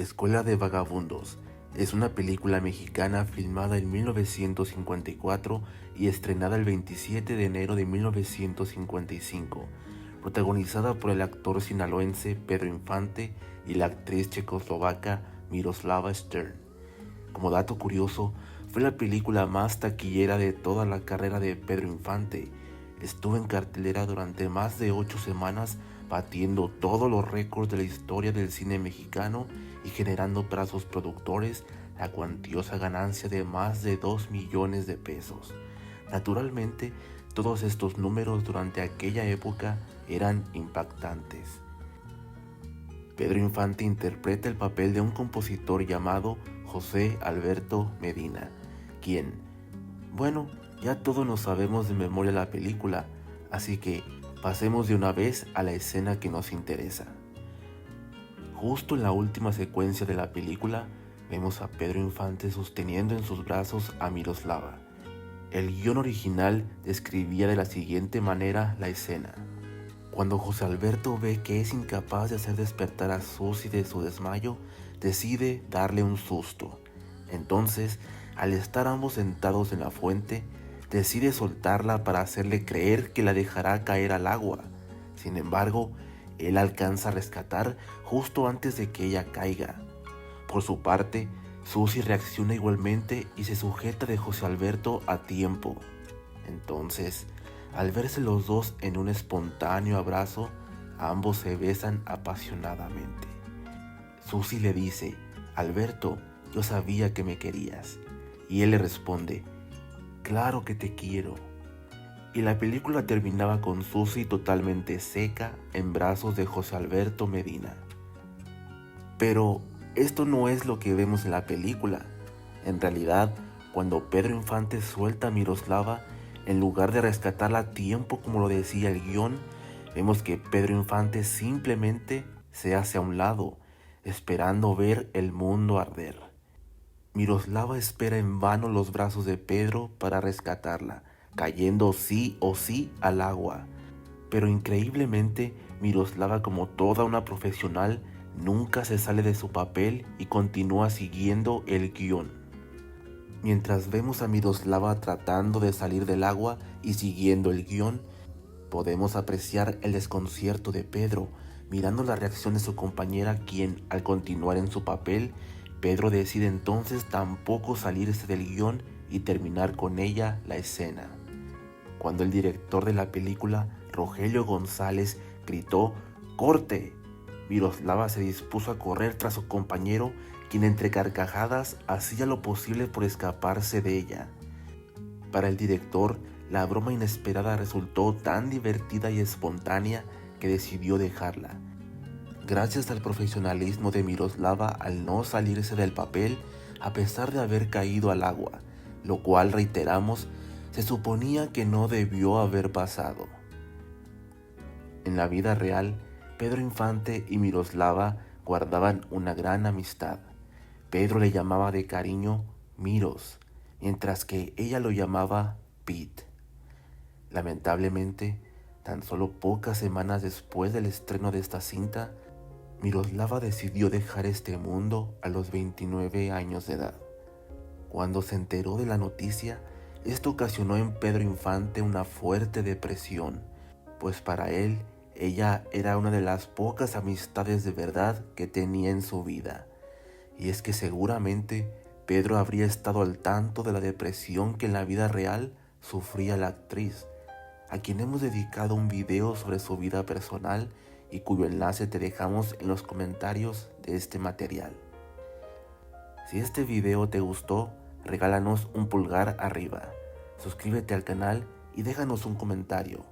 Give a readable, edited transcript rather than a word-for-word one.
Escuela de Vagabundos es una película mexicana filmada en 1954 y estrenada el 27 de enero de 1955, protagonizada por el actor sinaloense Pedro Infante y la actriz checoslovaca Miroslava Stern. Como dato curioso, fue la película más taquillera de toda la carrera de Pedro Infante. Estuvo en cartelera durante más de 8 semanas, batiendo todos los récords de la historia del cine mexicano y generando para sus productores la cuantiosa ganancia de más de 2 millones de pesos. Naturalmente, todos estos números durante aquella época eran impactantes. Pedro Infante interpreta el papel de un compositor llamado José Alberto Medina, quien, ya todos nos sabemos de memoria la película, así que pasemos de una vez a la escena que nos interesa. Justo en la última secuencia de la película, vemos a Pedro Infante sosteniendo en sus brazos a Miroslava. El guión original describía de la siguiente manera la escena. Cuando José Alberto ve que es incapaz de hacer despertar a Susi de su desmayo, decide darle un susto. Entonces, al estar ambos sentados en la fuente, decide soltarla para hacerle creer que la dejará caer al agua. Sin embargo, él alcanza a rescatar justo antes de que ella caiga. Por su parte, Susi reacciona igualmente y se sujeta de José Alberto a tiempo. Entonces, al verse los dos en un espontáneo abrazo, ambos se besan apasionadamente. Susi le dice: Alberto, yo sabía que me querías. Y él le responde: claro que te quiero. Y la película terminaba con Susi totalmente seca en brazos de José Alberto Medina. Pero esto no es lo que vemos en la película. En realidad, cuando Pedro Infante suelta a Miroslava, en lugar de rescatarla a tiempo como lo decía el guión, vemos que Pedro Infante simplemente se hace a un lado, esperando ver el mundo arder. Miroslava espera en vano los brazos de Pedro para rescatarla, cayendo sí o sí al agua. Pero increíblemente, Miroslava, como toda una profesional, nunca se sale de su papel y continúa siguiendo el guión. Mientras vemos a Miroslava tratando de salir del agua y siguiendo el guión, podemos apreciar el desconcierto de Pedro, mirando la reacción de su compañera, quien, al continuar en su papel, Pedro decide entonces tampoco salirse del guión y terminar con ella la escena. Cuando el director de la película, Rogelio González, gritó ¡corte!, Miroslava se dispuso a correr tras su compañero, quien entre carcajadas hacía lo posible por escaparse de ella. Para el director, la broma inesperada resultó tan divertida y espontánea que decidió dejarla. Gracias al profesionalismo de Miroslava al no salirse del papel a pesar de haber caído al agua, lo cual, reiteramos, se suponía que no debió haber pasado. En la vida real, Pedro Infante y Miroslava guardaban una gran amistad. Pedro le llamaba de cariño Miros, mientras que ella lo llamaba Pete. Lamentablemente, tan solo pocas semanas después del estreno de esta cinta, Miroslava decidió dejar este mundo a los 29 años de edad. Cuando se enteró de la noticia, esto ocasionó en Pedro Infante una fuerte depresión, pues para él, ella era una de las pocas amistades de verdad que tenía en su vida. Y es que seguramente Pedro habría estado al tanto de la depresión que en la vida real sufría la actriz, a quien hemos dedicado un video sobre su vida personal y cuyo enlace te dejamos en los comentarios de este material. Si este video te gustó, regálanos un pulgar arriba, suscríbete al canal y déjanos un comentario.